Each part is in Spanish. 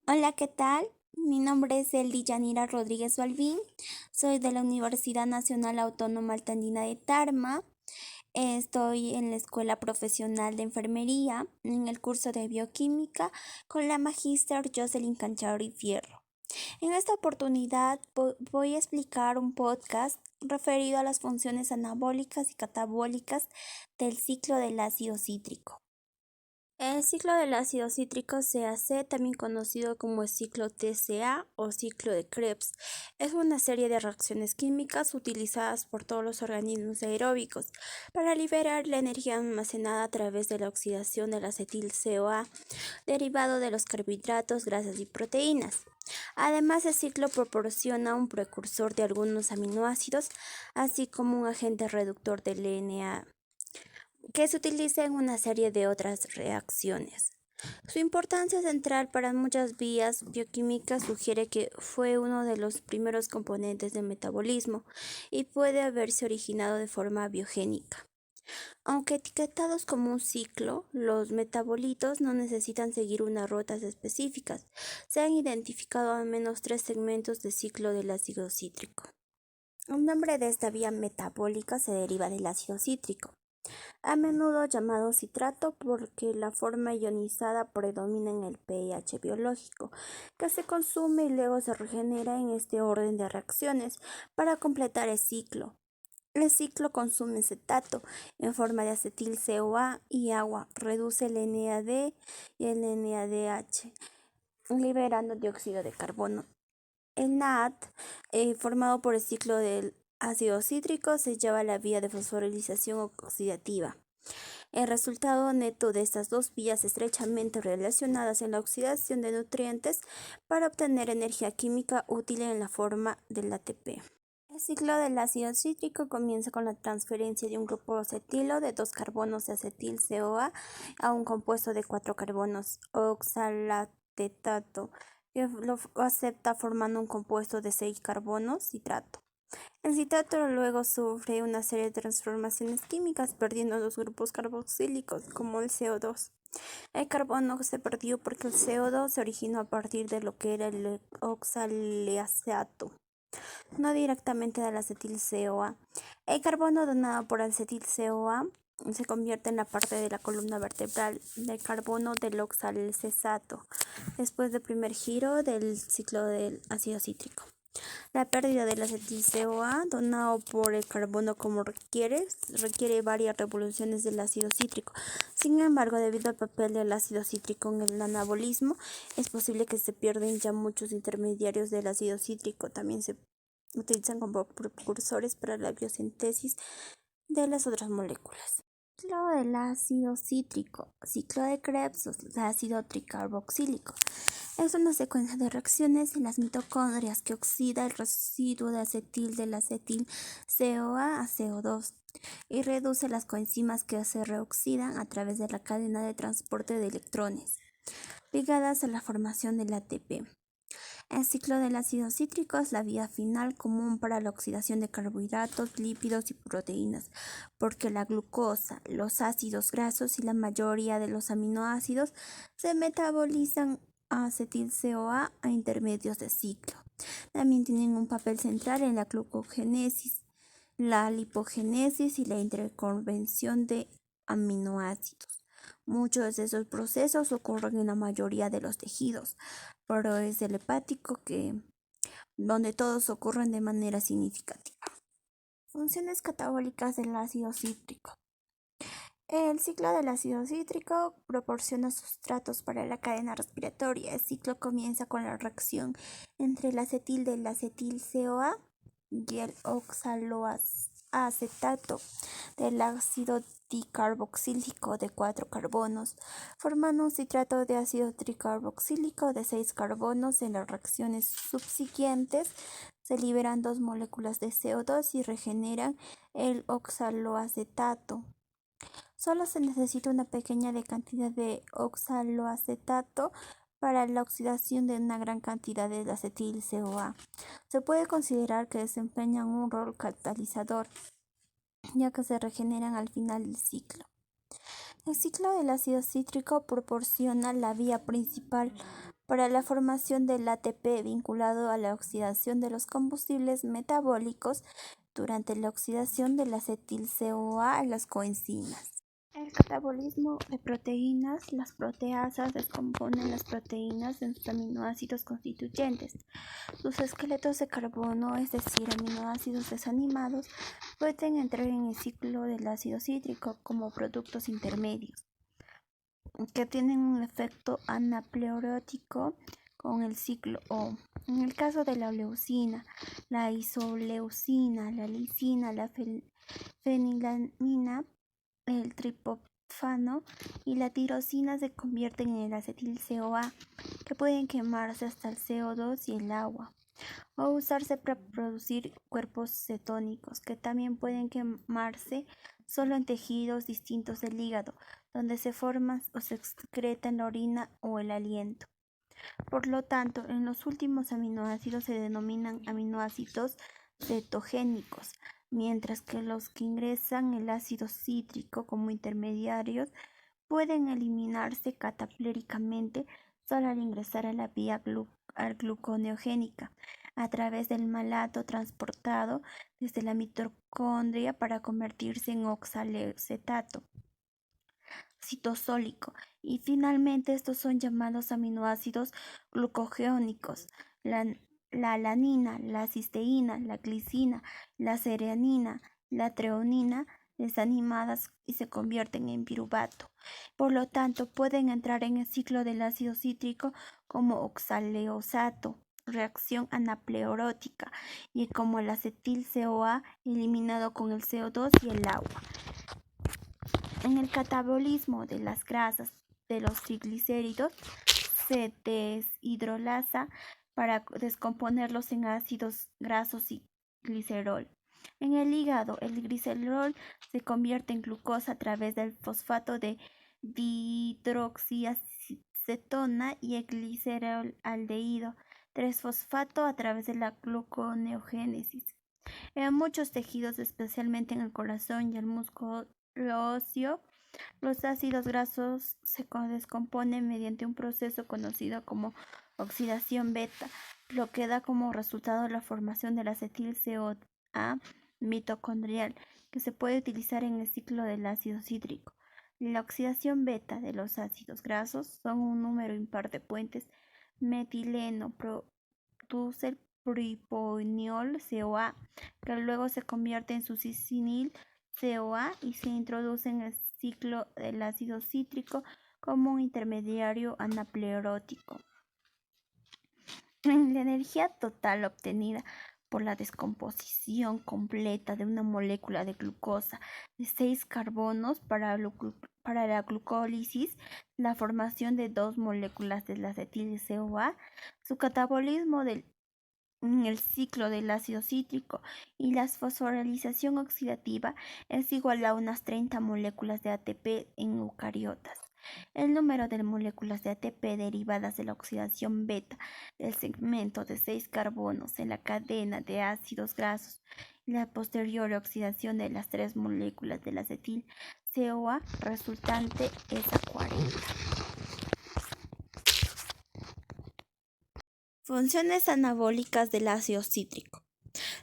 Hola, ¿qué tal? Mi nombre es Eldi Yanira Rodríguez Balbín. Soy de la Universidad Nacional Autónoma Altandina de Tarma. Estoy en la Escuela Profesional de Enfermería, en el curso de Bioquímica, con la magíster Jocelyn Canchauri Fierro. En esta oportunidad voy a explicar un podcast referido a las funciones anabólicas y catabólicas del ciclo del ácido cítrico. El ciclo del ácido cítrico CAC, también conocido como el ciclo TCA o ciclo de Krebs, es una serie de reacciones químicas utilizadas por todos los organismos aeróbicos para liberar la energía almacenada a través de la oxidación del acetil-CoA, derivado de los carbohidratos, grasas y proteínas. Además, el ciclo proporciona un precursor de algunos aminoácidos, así como un agente reductor del DNA que se utiliza en una serie de otras reacciones. Su importancia central para muchas vías bioquímicas sugiere que fue uno de los primeros componentes del metabolismo y puede haberse originado de forma biogénica. Aunque etiquetados como un ciclo, los metabolitos no necesitan seguir unas rutas específicas. Se han identificado al menos 3 segmentos de ciclo del ácido cítrico. El nombre de esta vía metabólica se deriva del ácido cítrico, a menudo llamado citrato porque la forma ionizada predomina en el pH biológico, que se consume y luego se regenera en este orden de reacciones para completar el ciclo. El ciclo consume acetato en forma de acetil-CoA y agua, reduce el NAD y el NADH, liberando dióxido de carbono. El NAD, formado por el ciclo del ácido cítrico, se lleva a la vía de fosforilización oxidativa. El resultado neto de estas dos vías estrechamente relacionadas en la oxidación de nutrientes para obtener energía química útil en la forma del ATP. El ciclo del ácido cítrico comienza con la transferencia de un grupo acetilo de 2 carbonos de acetil-CoA a un compuesto de 4 carbonos oxalatetato, que lo acepta formando un compuesto de 6 carbonos, citrato. El citrato luego sufre una serie de transformaciones químicas, perdiendo los grupos carboxílicos, como el CO2. El carbono se perdió porque el CO2 se originó a partir de lo que era el oxalaceato, no directamente del acetil-CoA. El carbono donado por acetil-CoA se convierte en la parte de la columna vertebral del carbono del oxalcesato, después del primer giro del ciclo del ácido cítrico. La pérdida del acetil-CoA donado por el carbono como requiere varias revoluciones del ácido cítrico. Sin embargo, debido al papel del ácido cítrico en el anabolismo, es posible que se pierdan ya muchos intermediarios del ácido cítrico. También se utilizan como precursores para la biosíntesis de las otras moléculas. Ciclo del ácido cítrico, ciclo de Krebs o ácido tricarboxílico. Es una secuencia de reacciones en las mitocondrias que oxida el residuo de acetil del acetil-CoA a CO2 y reduce las coenzimas que se reoxidan a través de la cadena de transporte de electrones, ligadas a la formación del ATP. El ciclo del ácido cítrico es la vía final común para la oxidación de carbohidratos, lípidos y proteínas, porque la glucosa, los ácidos grasos y la mayoría de los aminoácidos se metabolizan a acetil-CoA a intermedios de ciclo. También tienen un papel central en la glucogénesis, la lipogénesis y la interconvención de aminoácidos. Muchos de esos procesos ocurren en la mayoría de los tejidos, pero es el hepático donde todos ocurren de manera significativa. Funciones catabólicas del ácido cítrico. El ciclo del ácido cítrico proporciona sustratos para la cadena respiratoria. El ciclo comienza con la reacción entre el acetil del acetil-CoA y el oxaloacetato del ácido dicarboxílico de 4 carbonos, formando un citrato de ácido tricarboxílico de 6 carbonos. En las reacciones subsiguientes se liberan 2 moléculas de CO2 y regeneran el oxaloacetato. Solo se necesita una pequeña cantidad de oxaloacetato para la oxidación de una gran cantidad de acetil-CoA. Se puede considerar que desempeñan un rol catalizador, ya que se regeneran al final del ciclo. El ciclo del ácido cítrico proporciona la vía principal para la formación del ATP vinculado a la oxidación de los combustibles metabólicos durante la oxidación del acetil-CoA a las coenzimas. El catabolismo de proteínas. Las proteasas descomponen las proteínas en sus aminoácidos constituyentes. Sus esqueletos de carbono, es decir, aminoácidos desanimados, pueden entrar en el ciclo del ácido cítrico como productos intermedios, que tienen un efecto anaplerótico con el ciclo O. En el caso de la leucina, la isoleucina, la lisina, la fenilalanina, el triptófano y la tirosina se convierten en el acetil-CoA, que pueden quemarse hasta el CO2 y el agua, o usarse para producir cuerpos cetónicos, que también pueden quemarse solo en tejidos distintos del hígado, donde se forman o se excreta en la orina o el aliento. Por lo tanto, en los últimos aminoácidos se denominan aminoácidos cetogénicos, mientras que los que ingresan el ácido cítrico como intermediarios pueden eliminarse catapléricamente solo al ingresar a la vía gluconeogénica a través del malato transportado desde la mitocondria para convertirse en oxalacetato citosólico, y finalmente estos son llamados aminoácidos glucogénicos: la alanina, la cisteína, la glicina, la cereanina, la treonina, desanimadas y se convierten en piruvato. Por lo tanto, pueden entrar en el ciclo del ácido cítrico como oxaloaceto, reacción anaplerótica, y como el acetil-CoA eliminado con el CO2 y el agua. En el catabolismo de las grasas de los triglicéridos se deshidrolasa para descomponerlos en ácidos grasos y glicerol. En el hígado, el glicerol se convierte en glucosa a través del fosfato de dihidroxiacetona y el glicerolaldehído 3-fosfato a través de la gluconeogénesis. En muchos tejidos, especialmente en el corazón y el músculo óseo, los ácidos grasos se descomponen mediante un proceso conocido como oxidación beta, lo que da como resultado la formación del acetil-CoA mitocondrial, que se puede utilizar en el ciclo del ácido cítrico. La oxidación beta de los ácidos grasos son un número impar de puentes metileno, produce el propioniol CoA, que luego se convierte en succinil CoA y se introduce en el ciclo del ácido cítrico como un intermediario anaplerótico. La energía total obtenida por la descomposición completa de una molécula de glucosa de 6 carbonos para la glucólisis, la formación de 2 moléculas del acetil-CoA, su catabolismo en el ciclo del ácido cítrico y la fosforilización oxidativa es igual a unas 30 moléculas de ATP en eucariotas. El número de moléculas de ATP derivadas de la oxidación beta del segmento de 6 carbonos en la cadena de ácidos grasos y la posterior oxidación de las 3 moléculas del acetil-CoA resultante es a 40. Funciones anabólicas del ácido cítrico.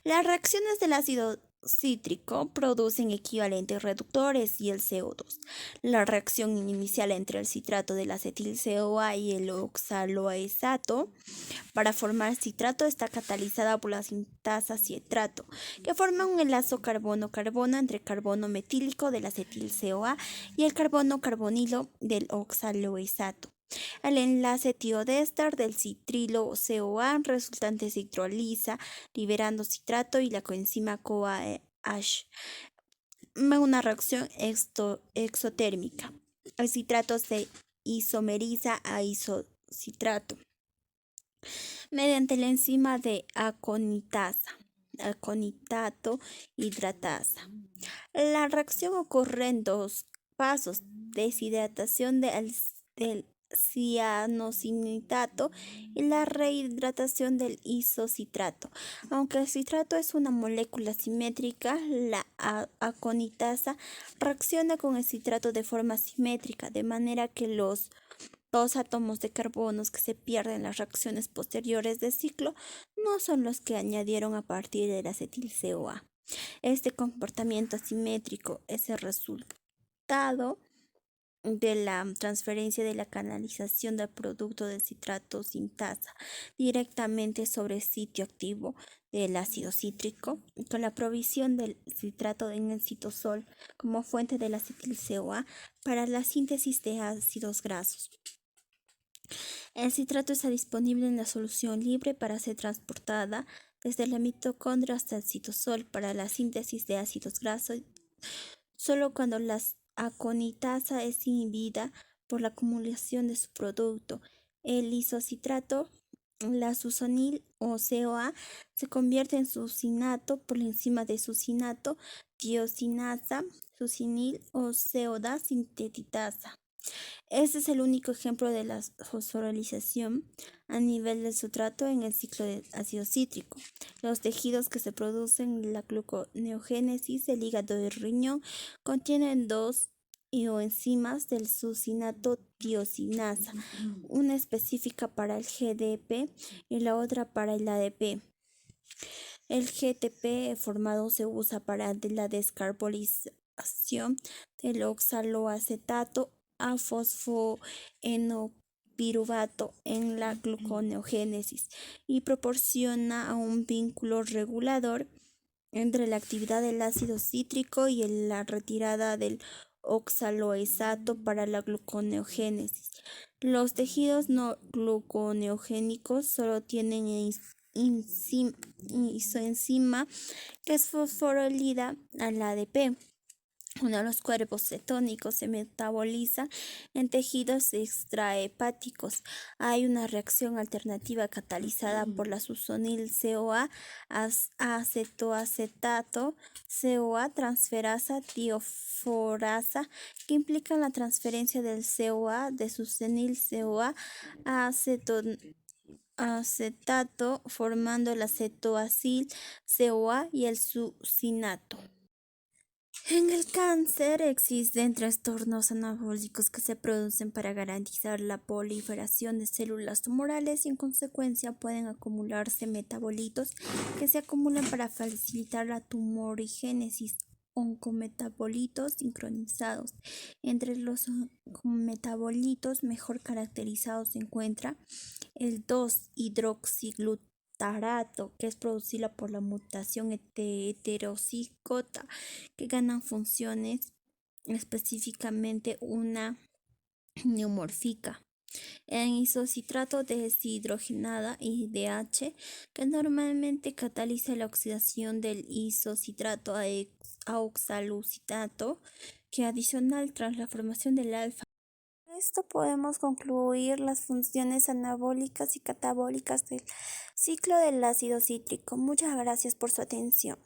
Las reacciones del ácido cítrico producen equivalentes reductores y el CO2. La reacción inicial entre el citrato del acetil-CoA y el oxaloaceto para formar citrato está catalizada por la sintasa citrato, que forma un enlace carbono-carbono entre carbono metílico del acetil-CoA y el carbono carbonilo del oxaloaceto. El enlace tioéster del citrilo CoA resultante se hidroliza, liberando citrato y la coenzima CoA-H. Una reacción exotérmica. El citrato se isomeriza a isocitrato mediante la enzima de aconitato hidratasa. La reacción ocurre en 2 pasos: deshidratación del cianosinitato y la rehidratación del isocitrato. Aunque el citrato es una molécula simétrica, la aconitasa reacciona con el citrato de forma simétrica, de manera que los Dos átomos de carbonos que se pierden en las reacciones posteriores del ciclo no son los que añadieron a partir del acetil-CoA. Este comportamiento asimétrico es el resultado de la transferencia de la canalización del producto del citrato sintasa directamente sobre el sitio activo del ácido cítrico, con la provisión del citrato en el citosol como fuente del acetil-CoA para la síntesis de ácidos grasos. El citrato está disponible en la solución libre para ser transportada desde la mitocondria hasta el citosol para la síntesis de ácidos grasos, solo cuando la aconitasa es inhibida por la acumulación de su producto. El isocitrato, la succinil o CoA, se convierte en succinato por encima de succinato, tiosinasa, succinil o CoDA sintetitasa. Este es el único ejemplo de la fosforilización a nivel del sustrato en el ciclo del ácido cítrico. Los tejidos que se producen en la gluconeogénesis del hígado y riñón contienen dos ioenzimas del succinato tiosinasa, una específica para el GDP y la otra para el ADP. El GTP formado se usa para la descarbonización del oxaloacetato a fosfoenopiruvato en la gluconeogénesis y proporciona un vínculo regulador entre la actividad del ácido cítrico y la retirada del oxaloaceto para la gluconeogénesis. Los tejidos no gluconeogénicos solo tienen isoenzima que es fosforilida al ADP. Uno de los cuerpos cetónicos se metaboliza en tejidos extrahepáticos. Hay una reacción alternativa catalizada por la succinil-CoA acetoacetato CoA transferasa tioforasa que implica la transferencia del CoA de succinil-CoA a acetato formando el acetoacil-CoA y el succinato. En el cáncer existen trastornos anabólicos que se producen para garantizar la proliferación de células tumorales y en consecuencia pueden acumularse metabolitos que se acumulan para facilitar la tumorigénesis. Oncometabolitos sincronizados. Entre los metabolitos mejor caracterizados se encuentra el 2-hidroxiglutarato, que es producido por la mutación heterocigota, que ganan funciones, específicamente una neomórfica. El isocitrato deshidrogenada IDH, que normalmente cataliza la oxidación del isocitrato a oxaloacetato, que adicional tras la formación del alfa. Con esto podemos concluir las funciones anabólicas y catabólicas del ciclo del ácido cítrico. Muchas gracias por su atención.